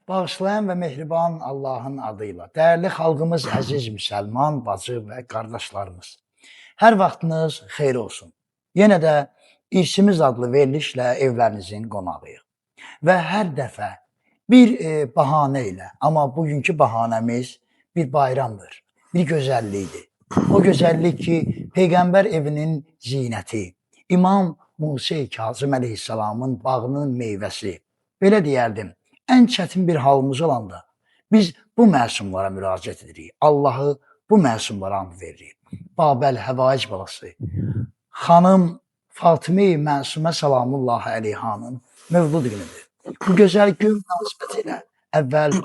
Bağışlayan və mehriban Allahın adıyla. Dəyərli xalqımız, əziz müsəlman, bacı və qardaşlarımız. Hər vaxtınız xeyir olsun. Yenə də İrsimiz adlı verilişlə evlərinizin qonağıyıq. Və hər dəfə bir bahanə ilə, amma bugünkü bahanəmiz bir bayramdır, bir gözəllikdir. O gözəllik ki, Peyğəmbər evinin zinəti, İmam Musa Kazım əleyhissalamın bağının meyvəsi. Belə deyərdim, ən çətin bir halımız olanda biz bu məsumlara müraciət edirik. Allahı bu məsumlara and veririk. Babəl Həvaic balası, xanım Fatıma-i Məsumə salamullahi əleyhanın mövlud günüdür. Bu gözəl gün münasibətilə əvvəl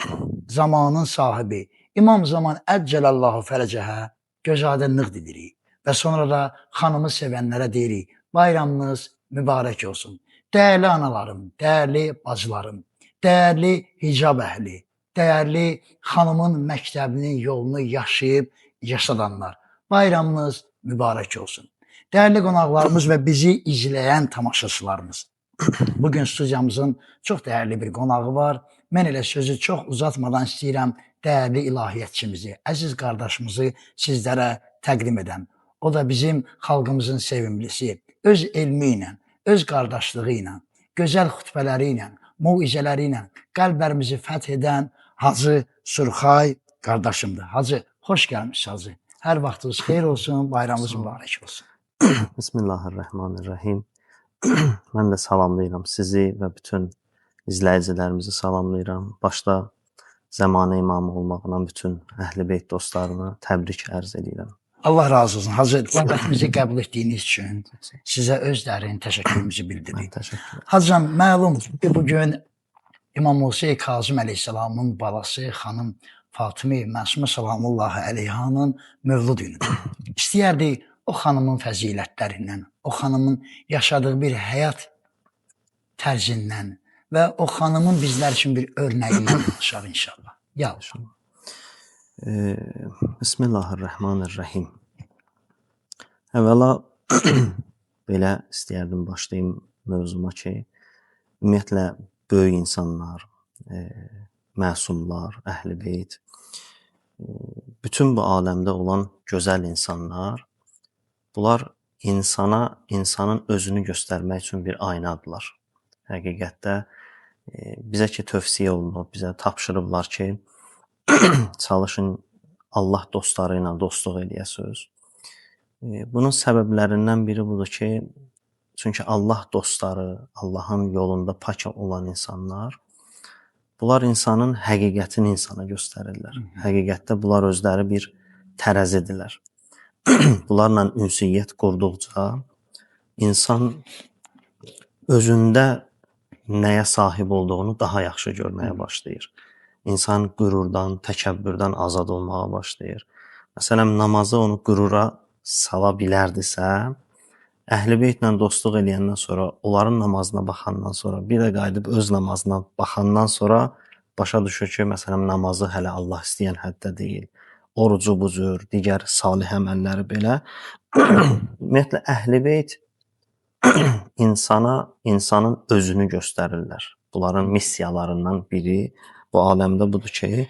zamanın sahibi İmam Zaman Əccəlallahu fərəcəhə gözadənlik edirik və sonra da xanımı sevənlərə deyirik, bayramınız mübarək olsun. Dəyərli analarım, dəyərli bacılarım, dəyərli hicab əhli, dəyərli xanımın məktəbinin yolunu yaşayıb yaşadanlar, bayramınız mübarək olsun. Dəyərli qonaqlarımız və bizi izləyən tamaşaçılarımız. Bugün studiyamızın çox dəyərli bir qonağı var. Mən elə sözü çox uzatmadan istəyirəm dəyərli ilahiyyatçımızı, əziz qardaşımızı sizlərə təqdim edəm. O da bizim xalqımızın sevimlisi, öz elmi ilə, öz qardaşlığı ilə, gözəl xütbələri ilə, muizələri ilə qəlblərimizi fəth edən Hacı Surxay qardaşımdır. Hacı, xoş gəlmişsiniz Hacı. Hər vaxtınız xeyir olsun, bayramınız mübarək olsun. Bismillahirrahmanirrahim. Mən də salamlayıram sizi və bütün izləyicilərimizi salamlayıram. Başda Zəmanə imamı olmaqla bütün Əhl-i Beyt dostlarına təbrik ərz edirəm. Allah razı olsun. Hacı, dəvətimizi qəbul etdiyiniz üçün sizə öz dərin təşəkkürümüzü bildiririk. Təşəkkür ederim. Hacım, məlum ki, bugün İmam Musa Kazım əleyhissalamın balası xanım Fatıma-i Məsumə salamullahi əleyhanın mövlud günüdür. İstəyərdik o xanımın fəzilətlərindən, o xanımın yaşadığı bir həyat tərzindən və o xanımın bizlər üçün bir örnəyindən danışaq inşallah. Yalnız. Bismillahirrahmanirrahim. Əvvəla belə istəyərdim başlayım mövzuma ki, ümumiyyətlə böyük insanlar, məsumlar, Əhl-i Beyt, bütün bu aləmdə olan gözəl insanlar, bunlar insanın özünü göstərmək üçün bir aynadırlar. Həqiqətdə bizə ki tövsiyə olunub, bizə tapşırıblar ki, çalışın Allah dostları ilə dostluq eləyəsiniz. Bunun səbəblərindən biri budur ki, çünki Allah dostları, Allahın yolunda pak olan insanlar, bunlar insanın həqiqətini insana göstərirlər. Həqiqətdə bunlar özləri bir tərəzidirlər. Bunlarla ünsiyyət qurduqca insan özündə nəyə sahib olduğunu daha yaxşı görməyə başlayır. İnsan qürurdan, təkəbbürdən azad olmağa başlayır. Məsələn, namazı onu qürura sala bilərdisə, Əhl-i Beytlə dostluq eləyəndən sonra, onların namazına baxandan sonra, bir də qayıdıb öz namazına baxandan sonra başa düşür ki, məsələn, namazı hələ Allah istəyən həddə deyil. Orucu bu cür, digər salih əməlləri belə. Ümumiyyətlə, Əhl-i Beyt insanın özünü göstərirlər. Bunların missiyalarından biri bu aləmdə budur ki,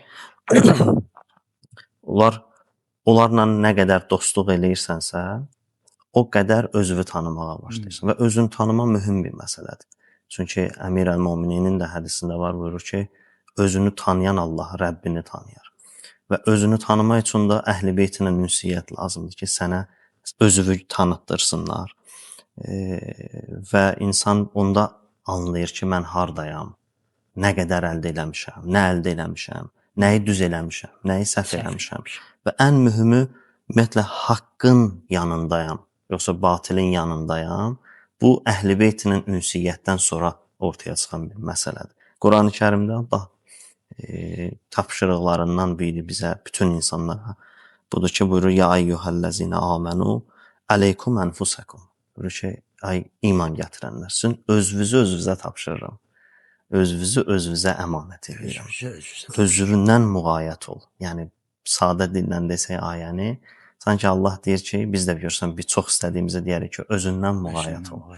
onlarla nə qədər dostluq eləyirsənsə, o qədər özünü tanımağa başlayırsan. Və özünü tanıma mühüm bir məsələdir. Çünki Əmir əl-Mömininin də hədisində var, buyurur ki, özünü tanıyan Allah Rəbbini tanıyar. Və özünü tanımaq üçün də Əhl-i Beytinə ünsiyyət lazımdır ki, sənə özünü tanıtdırsınlar. Və insan onda anlayır ki, mən hardayam, nə qədər əldə eləmişəm, nə əldə eləmişəm, nəyi düz eləmişəm, nəyi səhv eləmişəm. Və ən mühümü, ümumiyyətlə, haqqın yanındayam, yoxsa batilin yanındayam. Bu, Əhl-i Beytinin ünsiyyətdən sonra ortaya çıxan bir məsələdir. Quran-ı Kərimdə Allah tapşırıqlarından biri bizə, bütün insanlara budur ki, buyurur, ya eyyuhəl-ləzinə amənu aleykum ənfusəkum. Buyurur ki, ay iman gətirənlər, sizin özünüzü özünüzə tapşırıram. Özünüzü özünüzə əmanət edirəm. Özündən müğayət ol. Yəni, sadə dillə desək ayəni, sanki Allah deyir ki, biz də görürsən, bir çox istədiyimizə deyərik ki, özündən müğayət ol.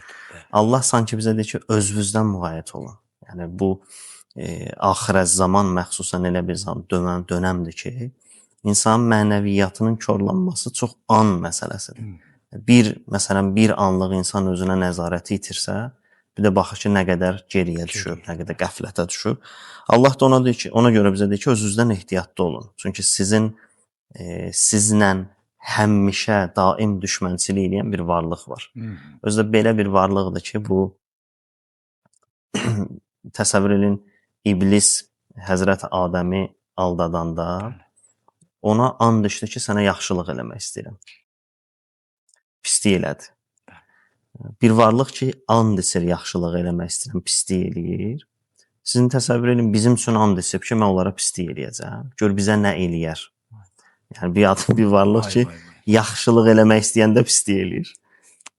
Allah sanki bizə deyir ki, özünüzdən müğayət olun. Yəni, bu axirət zaman məxsusən elə bir dönəmdir ki, insanın mənəviyyatının korlanması çox an məsələsidir. Məsələn, bir anlıq insan özünə nəzarəti itirsə, bir də baxır ki, nə qədər geriyə düşür, nə qədər qəflətə düşür. Allah da ona görə bizə deyir ki, özünüzdən ehtiyatlı olun. Çünki sizlə həmişə daim düşmənçilik edən bir varlıq var. Özü də belə bir varlıqdır ki, bu təsəvvür edin, iblis Həzrət Adəmi aldadanda ona and içdi ki, sənə yaxşılıq eləmək istəyirəm. Pislik elədi. Bir varlıq ki, and içir yaxşılıq eləmək istəyirəm, pislik eləyir. Sizin təsəvvür edin, bizim üçün and içib ki, mən onlara pislik eləyəcəm. Gör bizə nə eləyər. Yəni bir varlıq ki, yaxşılıq eləmək istəyəndə pislik eləyir.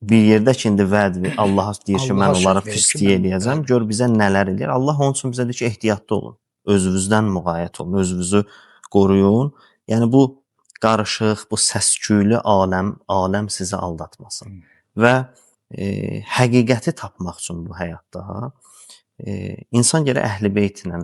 Bir yerdə ki, indi vəd verir, Allah deyir ki, mən onlara pislik eləyəcəm. Gör bizə nələr eləyir. Allah onun üçün bizə deyir ki, ehtiyatlı olun. Özünüzdən müğayət olun, özünüzü qoruyun. Yəni bu qarışıq, bu səsküylü aləm sizi aldatmasın. Və həqiqəti tapmaq üçün bu həyatda insan gərək Əhl-i-Beyt ilə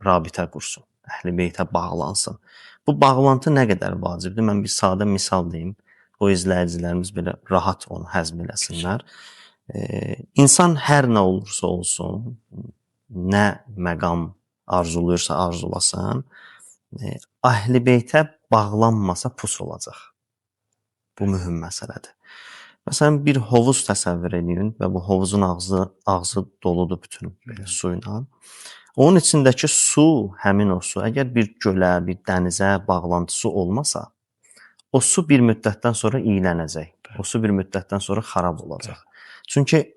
rabitə qursun, Əhl-i-Beytə bağlansın. Bu bağlantı nə qədər vacibdir? Mən bir sadə misal deyim. O izləyicilərimiz belə rahat onu həzm eləsinlər. İnsan hər nə olursa olsun, nə məqam arzuluyursa arzulasın, Əhl-i-Beytə bağlanmasa pus olacaq. Bu mühüm məsələdir. Məsələn, bir hovuz təsəvvür edin və bu hovuzun ağzı doludur bütün suyla. Onun içindəki su, həmin o su, əgər bir gölə, bir dənizə bağlantısı olmasa, o su bir müddətdən sonra iylənəcək. O su bir müddətdən sonra xarab olacaq. Çünki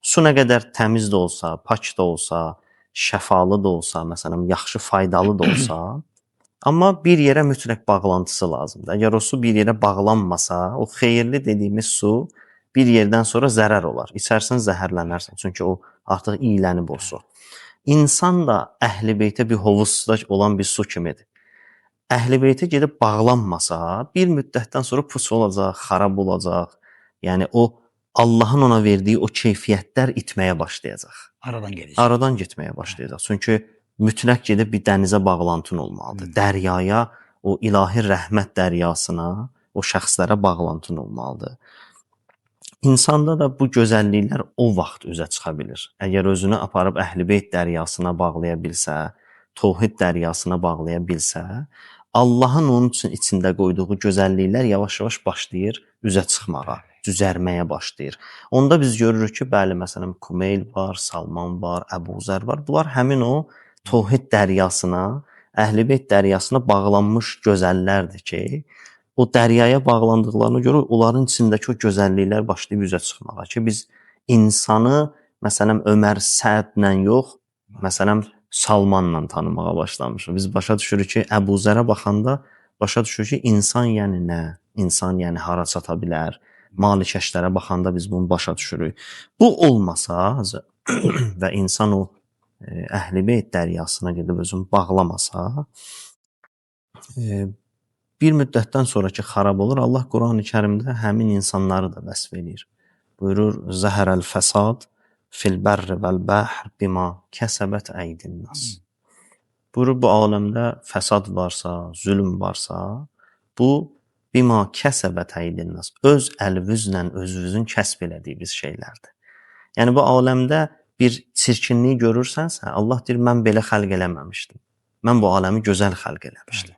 su nə qədər təmiz də olsa, pak da olsa, şəfalı da olsa, məsələn, yaxşı, faydalı da olsa, amma bir yerə mütləq bağlantısı lazımdır. Əgər o su bir yerə bağlanmasa, o xeyirli dediyimiz su bir yerdən sonra zərər olar. İçərsən, zəhərlənərsən. Çünki o artıq iylənib o su. İnsan da Əhl-i-Beytə bir hovuzda olan bir su kimidir. Əhl-i-Beytə gedib bağlanmasa, bir müddətdən sonra pus olacaq, xarab olacaq. Yəni o Allahın ona verdiyi o keyfiyyətlər itməyə başlayacaq. Aradan getməyə başlayacaq. Çünki mütləq gedib bir dənizə bağlantın olmalıdır. Dəryaya, o ilahi rəhmət dəryasına, o şəxslərə bağlantın olmalıdır. İnsanda da bu gözəlliklər o vaxt üzə çıxa bilir. Əgər özünü aparıb Əhl-i-Beyt dəryasına bağlaya bilsə, Tövhid dəryasına bağlaya bilsə, Allahın onun üçün içində qoyduğu gözəlliklər yavaş-yavaş başlayır üzə çıxmağa, düzərməyə başlayır. Onda biz görürük ki, bəli, məsələn, Kumeyl var, Salman var, Əbu Zər var. Bunlar həmin o Tövhid dəryasına, Əhl-i-Beyt dəryasına bağlanmış gözəllərdir ki, o dəryaya bağlandıqlarına görə onların içindəki o gözəlliklər başlayıb üzə çıxmağa ki, biz insanı, məsələn, Ömər Sədlə yox, məsələn, Salmanla tanımağa başlamışıq. Biz başa düşürük ki, Əbu Zərə baxanda başa düşürük ki, insan yəni nə? İnsan yəni hara çata bilər? Malikəşlərə baxanda biz bunu başa düşürük. Bu olmasa və insan o Əhl-i-Beyt dəryasına gedib özünü bağlamasa, bir müddətdən sonraki xarab olur. Allah Quran-ı Kərimdə həmin insanları da vəsf edir. Buyurur, Zəhərəl fəsad fil bərri vəl-bəhr bima kəsəbət əydin nas. Buyurur, bu aləmdə fəsad varsa, zülm varsa, bu bima kəsəbət əydin nas. Öz əlvüzlə özünüzün kəsb elədiyiniz şeylərdir. Yəni bu aləmdə bir çirkinliyi görürsənsə, Allah deyir, mən belə xəlq eləməmişdim. Mən bu aləmi gözəl xəlq eləmişdim.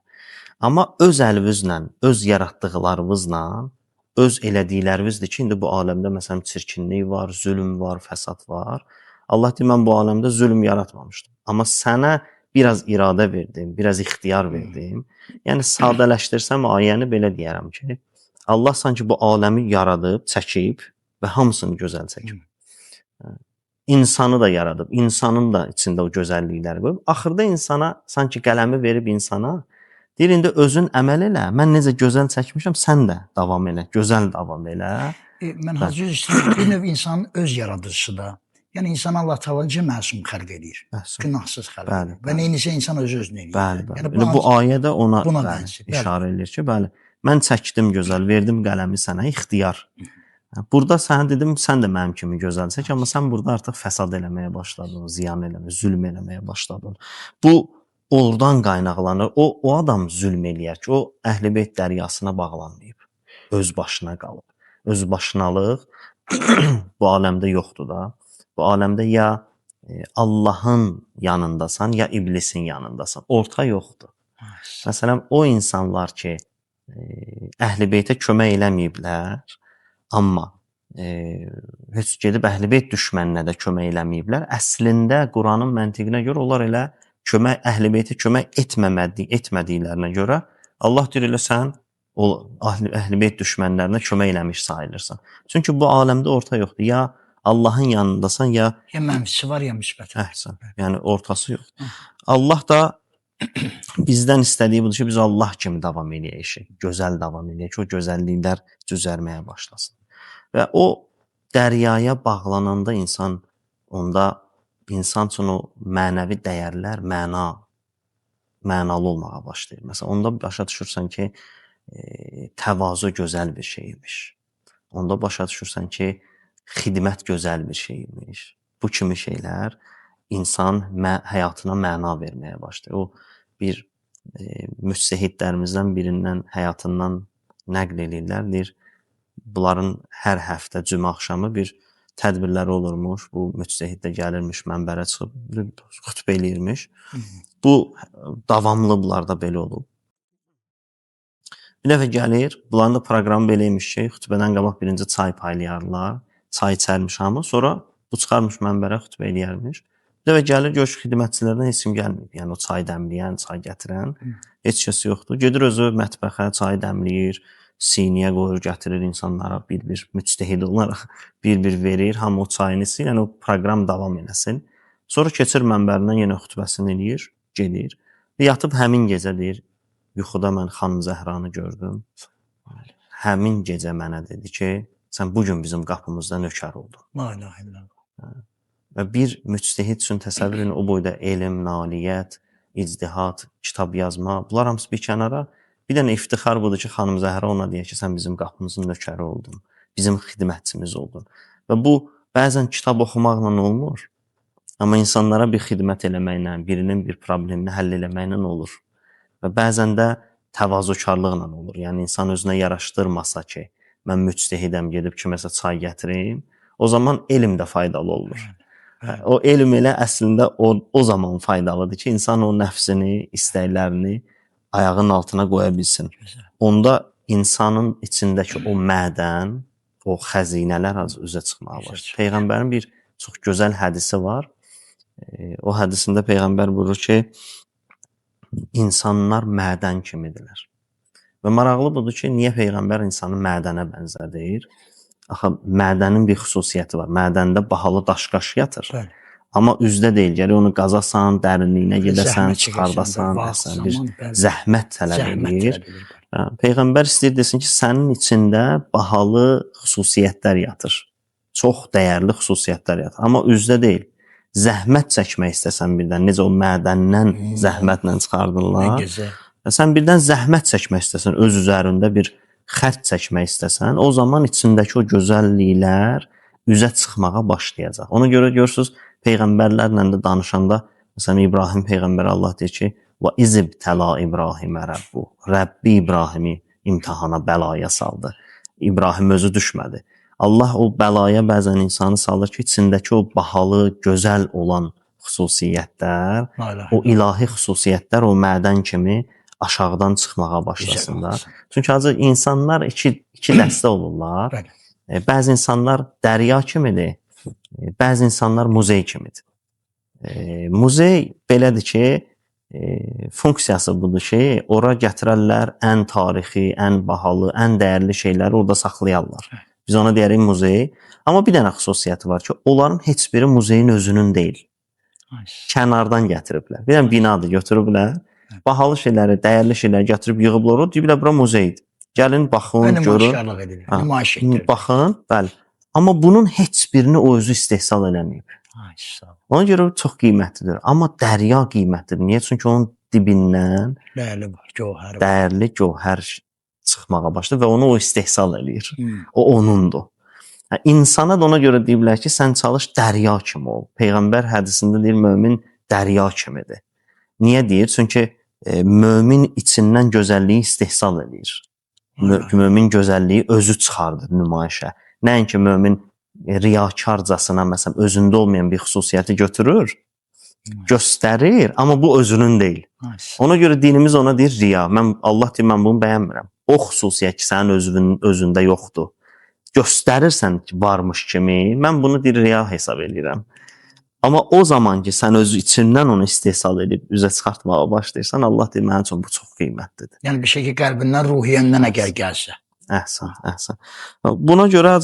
Amma öz əlvüzlə, öz yaratdıqlarınızla, öz elədiklərinizdir ki, indi bu aləmdə məsələn çirkinlik var, zülm var, fəsad var. Allah deyir, mən bu aləmdə zülm yaratmamışdım. Amma sənə biraz iradə verdim, biraz ixtiyar verdim. Yəni sadələşdirsəm ayəni belə deyərəm ki, Allah sanki bu aləmi yaradıb, çəkib və hamısını gözəl çəkib. İnsanı da yaradıb, insanın da içində o gözəllikləri var. Axırda insana, sanki qələmi verib insana, deyir, indi özün əməl elə, mən necə gözəl çəkmişəm, sən də davam elə, gözəl davam elə. Mən Hacı istəyirəm, bir növ insanın öz yaradıcısı da. Yəni, insan Allah tavancı məsum xəlq edir, günahsız xəlq edir. Və neyinisə insan öz-özünü edir. Bəli. Bu ayədə ona işarə edir ki, bəli, mən çəkdim gözəl, verdim qələmi sənə, ixtiyar. Burada sənə dedim, sən də mənim kimi gözəlsən, amma sən burada artıq fəsad eləməyə başladın, ziyan eləməyə, zülm eləməyə başladın. Bu oradan qaynaqlanır. O adam zülm eləyər ki, o Əhlibeyt dəryasına bağlanmayıb. Öz başına qalıb. Öz başınalıq bu aləmdə yoxdur da. Bu aləmdə ya Allahın yanındasan, ya iblisin yanındasan. Orta yoxdur. Məsələn, o insanlar ki, Əhlibeytə kömək eləməyiblər, amma heç gedib Əhlibeyt düşməninə də kömək eləməyiblər. Əslində Quranın məntiqinə görə onlar elə Əhlibeytə kömək etmədiklərinə görə Allah deyir elə sən o Əhlibeyt düşmənlərinə kömək eləmiş sayılırsan. Çünki bu aləmdə orta yoxdur. Ya Allahın yanındasan, ya mənfisi var, ya müsbət. Əhsən. Yəni ortası yoxdur. Allah da bizdən istədiyi budur ki, biz Allah kimi davam eləyək, gözəl davam eləyək, o gözəlliklər cüzərməyə başlasın. Və o dəryaya bağlananda onda insan üçün o mənəvi dəyərlər mənalı olmağa başlayır. Məsələn, onda başa düşürsən ki, təvazu gözəl bir şeymiş. Onda başa düşürsən ki, xidmət gözəl bir şeymiş. Bu kimi şeylər insan həyatına məna verməyə başlayır. O bir müctəhidlərimizdən birindən həyatından nəql edirlər. Deyir, bunların hər həftə cümə axşamı bir tədbirləri olurmuş. Bu müctəhid də gəlirmiş, mənbərə çıxıb xütbə eləyirmiş. Bu davamlı bunlarda belə olub. Bir dəfə gəlir, bunların da proqramı belə imiş ki, xütbədən qabaq birinci çay paylayarlar. Çay içərmiş hamı, sonra bu çıxarmış mənbərə xütbə eləyərmiş. Bir dəfə gəlir, görüş xidmətçilərdən heç kim gəlməyib. Yəni o çay dəmləyən, çay gətirən heç kəs yoxdur. Gedir özü mətbəxə çay dəmləyir, siniyə qoyur, gətirir insanlara bir-bir müctəhid olaraq bir-bir verir. Hamı o çayını içsin, yəni o proqram davam eləsin. Sonra keçir mənbərindən yenə xütbəsini eləyir, gedir. Yatıb həmin gecə deyir, yuxuda mən xanım Zəhranı gördüm. Həmin gecə mənə dedi ki, sən bugün bizim qapımızda nökər oldun. La ilahe illallah. Və bir müctəhid üçün təsəvvür edin, o boyda elm, nailiyyət, ictihad, kitab yazma, bunlar hamısı bir kənara. Bir dənə iftixar budur ki, xanım Zəhra ona deyir ki, sən bizim qapımızın nökəri oldun, bizim xidmətçimiz oldun. Və bu bəzən kitab oxumaqla olmur, amma insanlara bir xidmət eləməklə, birinin bir problemini həll eləməklə olur. Və bəzən də təvazökarlıqla olur. Yəni insan özünə yaraşdırmasa ki, mən müctəhidəm, gedib kiməsə çay gətirim, o zaman elm də faydalı olur. O elm elə əslində o zaman faydalıdır ki, insan o nəfsini, istəklərini ayağının altına qoya bilsin. Onda insanın içindəki o mədən, o xəzinələr az üzə çıxmağa başlayır. Peyğəmbərin bir çox gözəl hədisi var. O hədisində Peyğəmbər buyurur ki, insanlar mədən kimidirlər. Və maraqlı budur ki, niyə Peyğəmbər insanı mədənə bənzədir? Axı, mədənin bir xüsusiyyəti var. Mədəndə bahalı daş-qaş yatır. Bəli. Amma üzdə deyil, gəlir onu qazasan, dərinliyinə gedəsən, çıxardasan, bir zəhmət tələb edir. Peyğəmbər istəyir desin ki, sənin içində bahalı xüsusiyyətlər yatır. Çox dəyərli xüsusiyyətlər yatır. Amma üzdə deyil. Zəhmət çəkmək istəsən birdən, necə o mədəndən zəhmətlə çıxardırlar. Sən birdən zəhmət çəkmək istəsən, öz üzərində bir xətt çəkmək istəsən, o zaman içindəki o gözəlliklər üzə çıxmağa başlayacaq. Ona görə görürsünüz, Peyğəmbərlərlə də danışanda, məsələn, İbrahim Peyğəmbər Allah deyir ki, وَإِذِ ابْتَلَى إِبْرَاهِمَ رَبُّهُ Rəbbi İbrahimi imtihana, bəlaya saldı. İbrahim özü düşmədi. Allah o bəlaya bəzən insanı salır ki, içindəki o bahalı, gözəl olan xüsusiyyətlər, o ilahi xüsusiyyətlər o mədən kimi aşağıdan çıxmağa başlasınlar. Çünki azı insanlar iki dəstə olurlar. Bəzi insanlar dərya kimidir, bəzi insanlar muzey kimidir. Muzey belədir ki, funksiyası budur ki, ora gətirərlər ən tarixi, ən bahalı, ən dəyərli şeyləri orada saxlayarlar. Biz ona deyərik muzey. Amma bir dənə xüsusiyyəti var ki, onların heç biri muzeyin özünün deyil. Kənardan gətiriblər. Bir dənə binadır, götürüblər. Bahalı şeyləri, dəyərli şeyləri gətirib yığıblar, deyiblər, bura muzeydir. Gəlin, baxın, görün. Nümayiş etdirir. Baxın, bəli. Amma bunun heç birini o özü istehsal eləməyib. Ona görə çox qiymətlidir. Amma dərya qiymətlidir. Niyə? Çünki onun dibindən dəyərli gövhər çıxmağa başlayır və onu o istehsal eləyir. O onundur. İnsana da ona görə deyiblər ki, sən çalış dərya kimi ol. Peyğəmbər hədisində deyir, mömin dərya kimidir. Niyə deyir? Çünki mömin içindən gözəlliyi istehsal edir. Mömin gözəlliyi özü çıxardır nümayişə. Nəinki mömin riyakarcasına, məsələn, özündə olmayan bir xüsusiyyəti götürür, göstərir, amma bu özünün deyil. Ona görə dinimiz ona deyir riya. Allah deyir, mən bunu bəyənmirəm. O xüsusiyyət ki, sənin özündə yoxdur. Göstərirsən ki, varmış kimi, mən bunu deyir riya hesab edirəm. Amma o zaman ki, sən özü içindən onu istehsal edib üzə çıxartmağa başlayırsan, Allah deyir, mənim üçün bu çox qiymətlidir. Yəni bir şey ki, qəlbindən, ruhiyyəndən əgər gəlsə. Əhsən, əhsən. Buna görə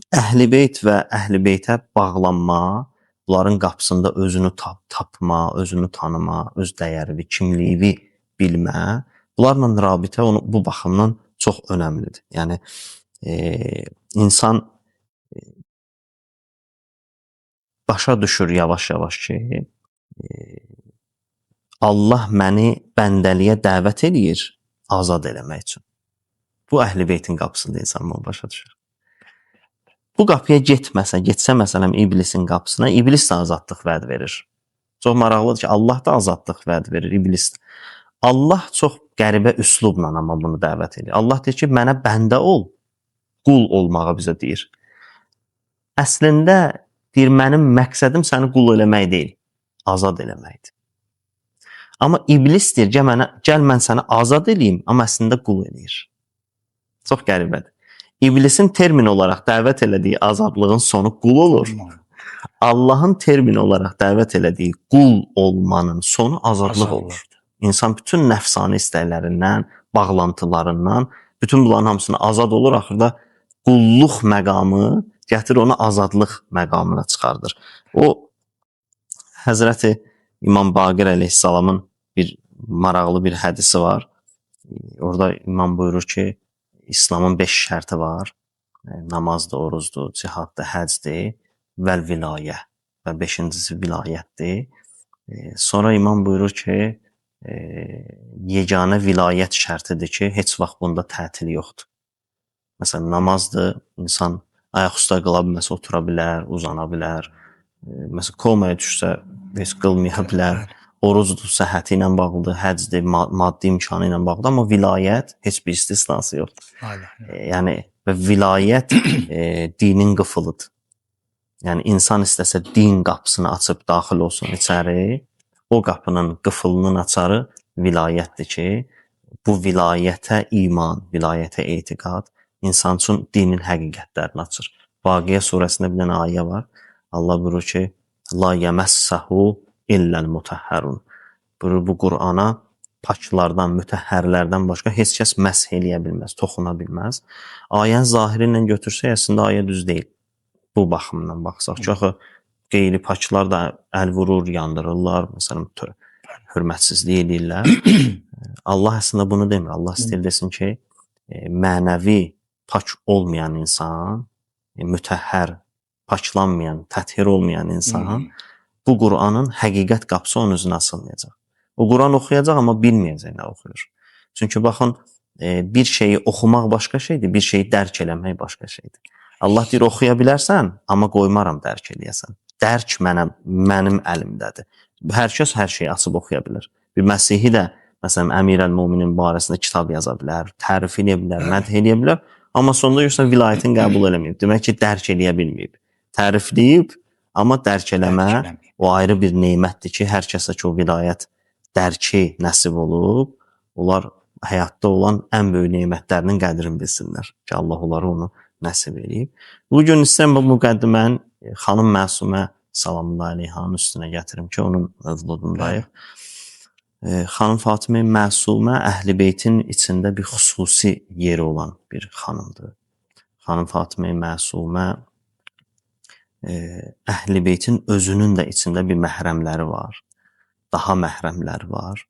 Əhl-i Beyt və Əhl-i Beytə bağlanma, bunların qapısında özünü tapma, özünü tanıma, öz dəyərini, kimliyini bilmə, bunlarla rabitə bu baxımdan çox önəmlidir. Yəni, insan başa düşür yavaş-yavaş ki, Allah məni bəndəliyə dəvət edir azad eləmək üçün. Bu Əhl-i Beytin qapısında insan bunu başa düşür. Bu qapıya getsə məsələn iblisin qapısına, iblis də azadlıq vəd verir. Çox maraqlıdır ki, Allah da azadlıq vəd verir, iblis də. Allah çox qəribə üslubla amma bunu dəvət edir. Allah deyir ki, mənə bəndə ol, qul olmağı bizə deyir. Əslində, deyir, mənim məqsədim səni qul eləmək deyil, azad eləməkdir. Amma iblis deyir, gəl mən səni azad eləyim, amma əslində qul eləyir. Çox qəribədir. İblisin termin olaraq dəvət elədiyi azadlığın sonu qul olur. Allahın termin olaraq dəvət elədiyi qul olmanın sonu azadlıq olur. İnsan bütün nəfsani istəklərindən, bağlantılarından, bütün bunların hamısını azad olur. Axırda qulluq məqamı gətirir onu azadlıq məqamına çıxardır. O, Həzrəti İmam Baqir əleyhissalamın bir maraqlı bir hədisi var. Orada İmam buyurur ki, İslamın 5 şərti var. Namazdır, oruzdur, cihaddır, həcdir və vilayə. Və 5-incisi vilayətdir. Sonra İmam buyurur ki, yeganə vilayət şərtidir ki, heç vaxt bunda tətil yoxdur. Məsələn, namazdır, insan ayaq üstə qıla bilməsə otura bilər, uzana bilər. Məsələn, komaya düşsə, heç qılmaya bilər. Oruzdur, səhhəti ilə bağlıdır, həcdir, maddi imkanı ilə bağlıdır, amma vilayət heç bir istisnası yoxdur. Yəni, və vilayət dinin qıfılıdır. Yəni, insan istəsə din qapısını açıb daxil olsun içəri, o qapının qıfılının açarı vilayətdir ki, bu vilayətə iman, vilayətə etiqad insan üçün dinin həqiqətlərini açır. Vaqiyə surəsində bir dənə ayə var. Allah buyurur ki, la yəməssəhu illəl mutəhhərun. Bu Qur'ana paklardan, mütəhhərlərdən başqa heç kəs məsh eləyə bilməz, toxuna bilməz. Ayənin zahiri ilə götürsək, əslində ayə düz deyil. Bu baxımdan baxsaq. Çünki qeyri paklar da əl vurur, yandırırlar, məsələn, hörmətsizlik edirlər. Allah əslində bunu demir. Allah istəyir desin ki, mənəvi pak olmayan insan, mütəhhər, paklanmayan, təthir olmayan insan bu Qur'anın həqiqət qapısı onun üzünə açılmayacaq. O Qur'an oxuyacaq, amma bilməyəcək nə oxuyur. Çünki baxın, bir şeyi oxumaq başqa şeydir, bir şeyi dərk eləmək başqa şeydir. Allah deyir, oxuya bilərsən, amma qoymaram dərk eləyəsən. Dərk mənim əlimdədir. Hər kəs hər şeyi açıb oxuya bilər. Bir Məsihi də, məsələn, Əmirəl-Müminin barəsində kitab yaza bilər, tərif eləyə bilər, mədh eləyə bilər, amma sonunda görürsən vilayətin qəbul eləməyib. Demək ki, dərk eləyə bilməyib. Tərifləyib, amma dərk eləmə o ayrı bir neymətdir ki, hər kəsə ki, o vilayət dərki nəsib olub, onlar həyatda olan ən böyük neymətlərinin qədrini bilsinlər ki, Allah onları onu nəsib edib. Bugün istəyirəm bu müqəddiməni xanım Məsumə salamullah əleyhanın üstünə gətirim ki, onun mövzudundayıq. Xanım Fatimə Məsumə Əhl-i Beytin içində bir xüsusi yeri olan bir xanımdır. Xanım Fatimə Məsumə Əhl-i Beytin özünün də içində bir məhrəmləri var. Daha məhrəmləri var.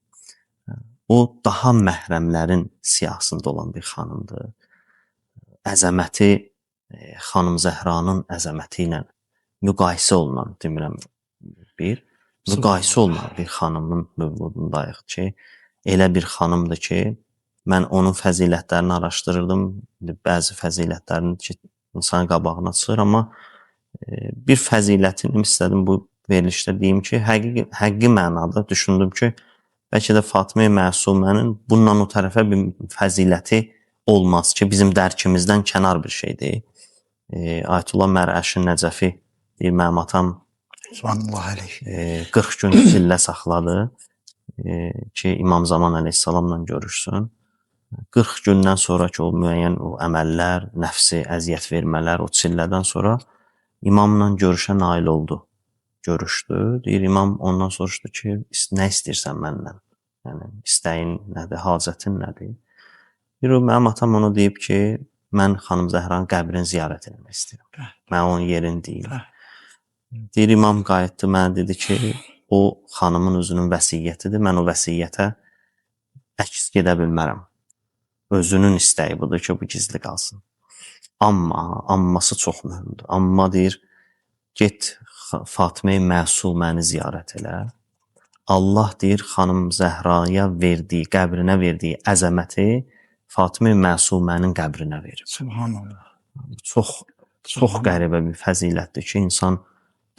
O, daha məhrəmlərin siyahısında olan bir xanımdır. Əzəməti xanım Zəhranın əzəməti ilə müqayisə olunan, demirəm müqayisə olunan bir xanımın mövzudundayıq ki, elə bir xanımdır ki, mən onun fəzilətlərini araşdırırdım. Bəzi fəzilətlərini ki, insanın qabağına çıxır, amma bir fəzilətini istədim bu verilişdə deyim ki, həqiqi mənada düşündüm ki, bəlkə də Fatimə Məsumənin bundan o tərəfə bir fəziləti olmaz ki, bizim dərkimizdən kənar bir şeydir. Ayətullah Mərəşi Nəcəfi deyir, mənim atam Subhanallah əleyhi. 40 gün çillə saxladı ki, İmam Zaman əleyhissalamla görüşsün. 40 gündən sonraki o müəyyən o əməllər, nəfsi əziyyət vermələr, o çillədən sonra imamla görüşə nail oldu. Görüşdü. Deyir, imam ondan soruşdu ki, nə istəyirsən məndən? Yəni, istəyin nədir, hacətin nədir? Deyir, mənim atam ona deyib ki, mən xanım Zəhranın qəbrini ziyarət etmək istəyirəm. Mən onun yerini deyim. Deyir, imam qayıtdı, mənə dedi ki, o xanımın özünün vəsiyyətidir. Mən o vəsiyyətə əks gedə bilmərəm. Özünün istəyi budur ki, bu gizli qalsın. Amması çox mühümdür. Amma deyir, get Fatimə Məsuməni ziyarət elə. Allah deyir, xanım Zəhraya verdiyi, qəbrinə verdiyi əzəməti Fatimə Məsumənin qəbrinə verir. Subhanallah. Çox qəribə bir fəzilətdir ki,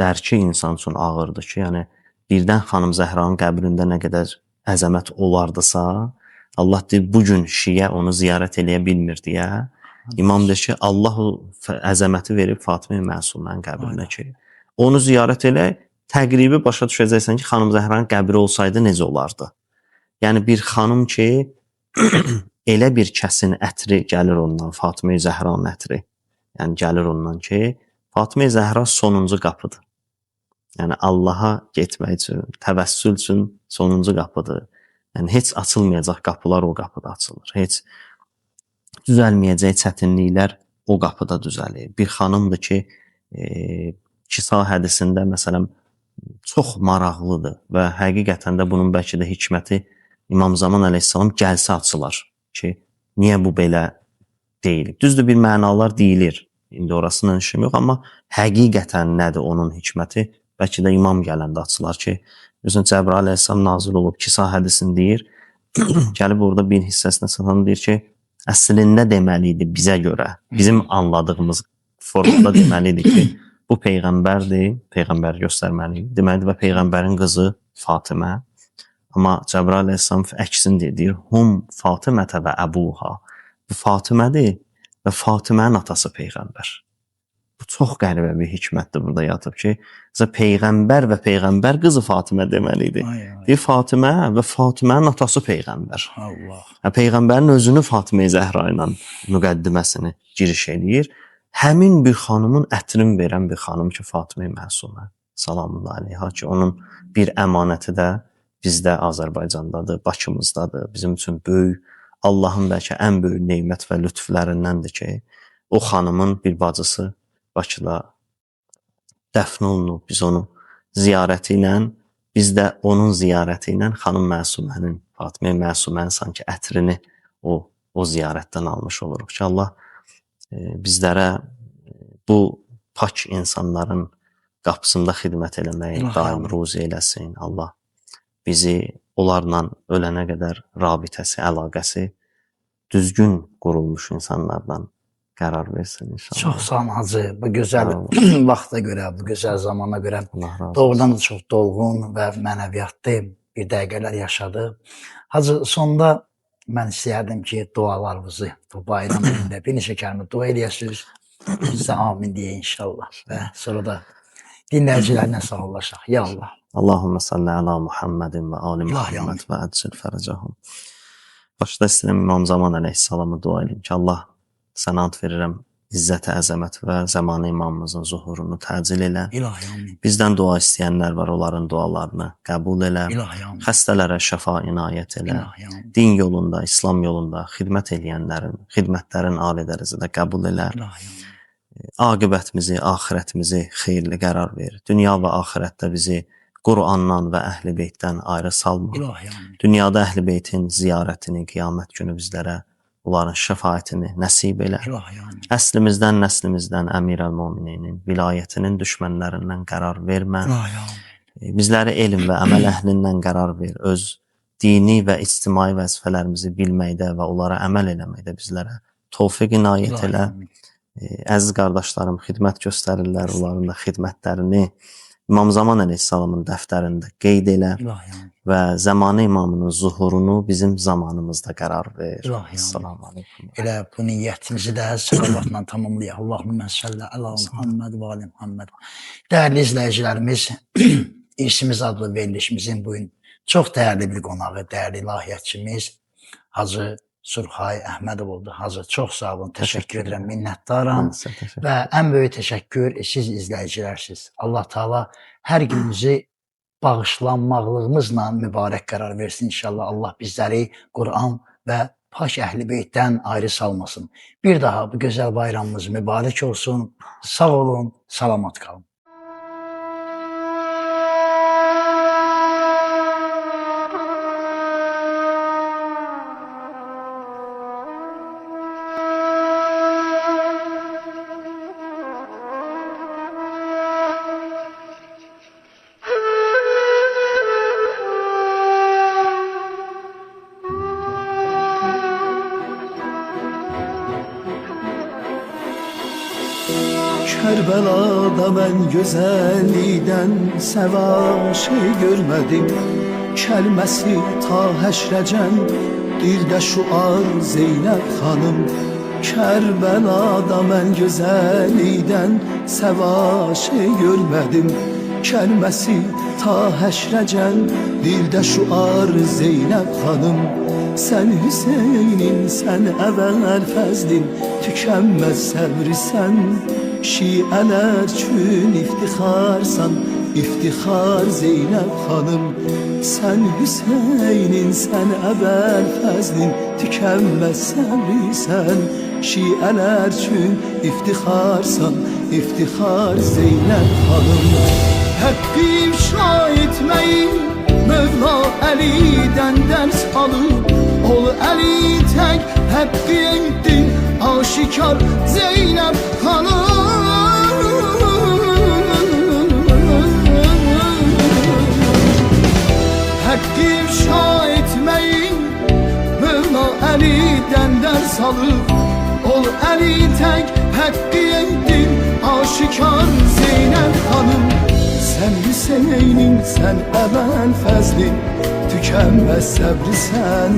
dərki insan üçün ağırdır ki, yəni birdən xanım Zəhranın qəbrində nə qədər əzəmət olardısa, Allah deyir, bugün şiə onu ziyarət eləyə bilmir deyə. İmam deyir ki, Allah o əzəməti verib Fatimə Məsumənin qəbrinə ki, onu ziyarət elə, təqribi başa düşəcəksən ki, xanım Zəhranın qəbri olsaydı necə olardı? Yəni bir xanım ki, elə bir kəsin ətri gəlir ondan, Fatimə Zəhranın ətri, yəni gəlir ondan ki, Fatimə Zəhra sonuncu qapıdır. Yəni Allaha getmək üçün, təvəssül üçün sonuncu qapıdır. Yəni heç açılmayacaq qapılar o qapıda açılır. Heç düzəlməyəcək çətinliklər o qapıda düzəlir. Bir xanımdır ki, Kisa hədisində məsələn çox maraqlıdır və həqiqətən də bunun bəlkə də hikməti İmam Zaman əleyhissalam gəlsə açılar ki, niyə bu belə deyil? Düzdür, bir mənalar deyilir. İndi orasından işim yox, amma həqiqətən nədir onun hikməti? Bəlkə də imam gələndə açılar ki, özün Cəbrail əleyhissalam nazil olub Kisa hədisini deyir. Gəlib orada bir hissəsinə çatan deyir ki, əslində deməli idi bizə görə, bizim anladığımız formada deməli idi ki, bu peyğəmbərdir, peyğəmbər göstərməli idi. Deməlidir və peyğəmbərin qızı Fatimə. Amma Cəbrail əleyhissalam əksini deyir, hum Fatimətə və əbuha. Bu Fatimədir və Fatimənin atası peyğəmbər. Bu çox qəribə bir hikmətdir burada yatıb ki, peyğəmbər və peyğəmbər qızı Fatimə deməli idi. Deyir, Fatimə və Fatimənin atası peyğəmbər. Peyğəmbərin özünü Fatimə Zəhra ilə müqəddiməsini giriş edir. Həmin bir xanımın ətrini verən bir xanım ki, Fatimə Məsumə salamullah aleyha ki, onun bir əmanəti də bizdə Azərbaycandadır, Bakımızdadır. Bizim üçün böyük, Allahın bəlkə ən böyük neymət və lütflərindəndir ki, o xanımın bir bacısı Bakıda dəfn olunub. Biz onun ziyarəti ilə, biz də onun ziyarəti ilə xanım Məsumənin, Fatimə Məsumənin sanki ətrini o ziyarətdən almış oluruq ki, Allah bizlərə bu pak insanların qapısında xidmət eləməyi daim ruzi eləsin. Allah bizi onlarla ölənə qədər rabitəsi, əlaqəsi düzgün qurulmuş insanlardan qərar versin inşallah. Çox sağ olun Hacı. Bu gözəl vaxta görə, bu gözəl zamana görə doğrudan da çox dolğun və mənəviyyatlı bir dəqiqələr yaşadıq. Hacı, sonda mən istəyərdim ki, dualarınızı bu bayram günündə bir neçə kəlmə dua eləyəsiniz. Sizə amin deyə inşallah. Və sonra da dinləyicilərlə sağollaşaq. Ya Allah. Allahümme salli ala Muhammedin və ali Muhammed və əcil fərəcəhum. Başda istəyirəm İmam Zaman əleyhissalamı dua edin ki, Allah sənə ad verirəm, izzət-i əzəmət və zamanı imamımızın zuhurunu təcil elə. Bizdən dua istəyənlər var, onların dualarını qəbul elə. Xəstələrə şəfa inayət elə. Din yolunda, İslam yolunda xidmət eləyənlərin, xidmətlərin ali dərəcədə qəbul elə. Aqibətimizi, axirətimizi xeyirli qərar ver. Dünya və axirətdə bizi Qur'andan və Əhl-i Beytdən ayrı salma. Dünyada Əhl-i Beytin ziyarətini, qiyamət günü bizlərə onların şəfaətini nəsib elə. Əslimizdən, nəslimizdən Əmir əl-Mumininin vilayətinin düşmənlərindən qərar vermə. Bizləri elm və əməl əhlindən qərar ver. Öz dini və ictimai vəzifələrimizi bilməkdə və onlara əməl eləməkdə bizlərə tövfiq inayət elə. Əziz qardaşlarım xidmət göstərirlər, onların da xidmətlərini İmam Zaman əleyhissalamın dəftərində qeyd elə İlahi. və zamanı imamının zuhurunu bizim zamanımızda qərar ver. İlahi. Assalamu aleykum. Elə bu niyyətimizi də salavatla tamamlayaq. Allahümme salli ala Muhammed və ali Muhammed. Dəyərli izləyicilərimiz, İrsimiz adlı verilişimizin bugün çox dəyərli bir qonağı, dəyərli ilahiyyatçımız Hacı Surxay Əhmədov oldu. Hacı, çox sağ olun, təşəkkür edirəm, minnətdaram. Və ən böyük təşəkkür siz izləyicilərsiniz. Allah Taala hər günümüzü bağışlanmaqlığımızla mübarək qərar versin inşallah. Allah bizləri Quran və pak Əhl-i Beytdən ayrı salmasın. Bir daha bu gözəl bayramımız mübarək olsun. Sağ olun, salamat qalın. Kərbəlada mən gözəllikdən səva şey görmədim. Kəlməsi ta həşrəcən dildə şuar Zeynəb xanım. Kərbəlada mən gözəllikdən səva şey görmədim. Kəlməsi ta həşrəcən dildə şuar Zeynəb xanım. Sən Hüseynin, sən əvvəl fəzlin, tükənməz səbrisən. Şiələr üçün iftixarsan, iftixar Zeynəb xanım. Sən Hüseynin, sən əvvəl fəzlin, tükənməz səbrisən. Şiələr üçün iftixarsan, iftixar Zeynəb xanım. Həqqi ifşa etməyin Mövla Əlidən dərs alıb, ol Əli tək həqqi etdin aşikar Zeynəb xanım. Həqqi ifşa etməyin Mövla Əlidən dərs alıb, ol Əli tək həqqi etdin aşikar Zeynəb xanım. Sən Hüseynin, sən əvvəl fəzlin, tükənməz səbrisən.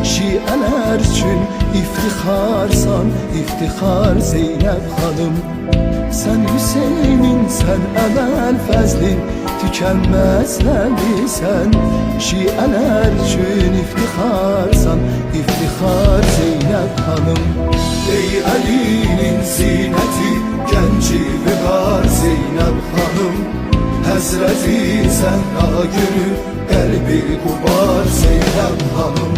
Şiələr üçün iftixarsan, iftixar Zeynəb xanım. Sən Hüseynin, sən əvvəl fəzlin, tükənməz səbrisən. Şiələr üçün iftixarsan, iftixar Zeynəb xanım. Ey Əlinin zinəti, gənci vüqar Zeynəb xanım. Həzrəti Zəhra günü qəlbi qubar Zeynəb xanım.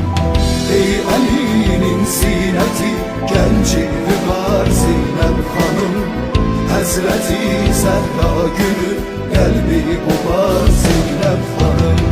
Ey Əlinin zinəti, gənci vüqar Zeynəb xanım. Həzrəti Zəhra günü qəlbi qubar Zeynəb xanım.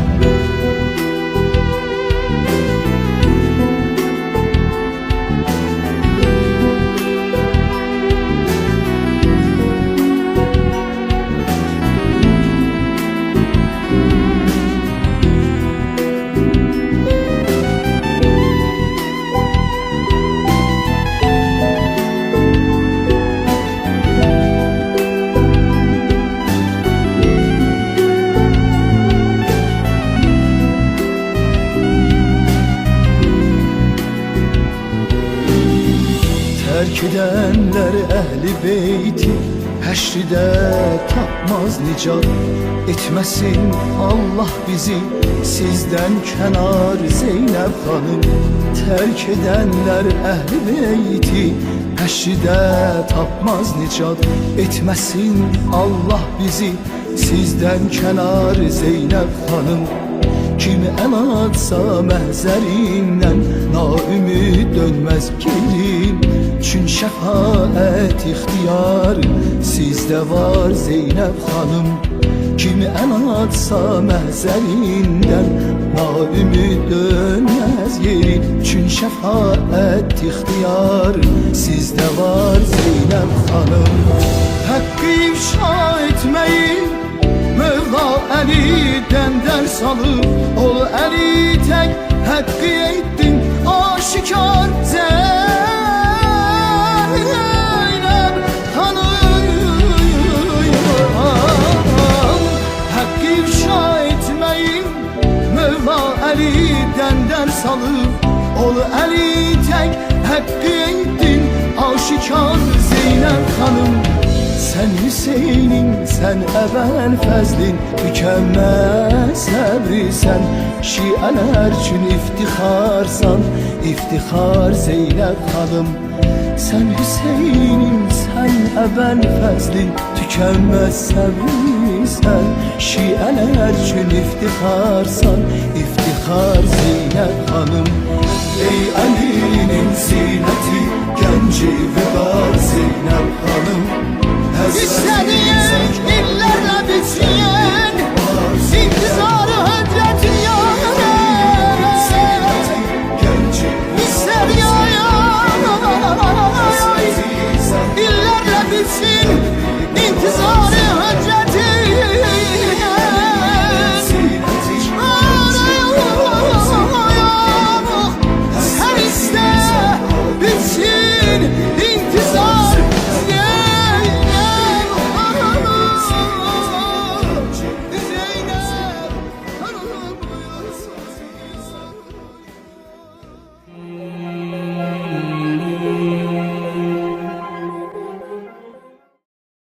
Tərk edənlər Əhl-i Beyti həşridə tapmaz nicat. Etməsin Allah bizi sizdən kənar Zeynəb xanım. Tərk edənlər Əhl-i Beyti həşridə tapmaz nicat. Etməsin Allah bizi sizdən kənar Zeynəb xanım. Kim əl atsa məhzərindən naümid dönməz geri. Çün şəfaət ixtiyar sizdə var Zeynəb xanım. Kim əl atsa məhzərindən naümid dönməz geri. Çün şəfaət ixtiyar sizdə var Zeynəb xanım. Həqqi ifşa etməyin Mövla Əlidən dərs alıb, ol Əli tək həqqi etdin aşikar Zeynəb xanım. Sən Hüseynin, sən əvvəl fəzlin, tükənməz səbrisən. Şiələr üçün iftixarsan, iftixar Zeynəb xanım. Sən Hüseynin, sən əvvəl fəzlin, tükənməz səbrisən. Şiələr üçün iftixarsan, iftixar Zeynəb xanım. Ey Əlinin zinəti, gənci vüqar Zeynəb xanım.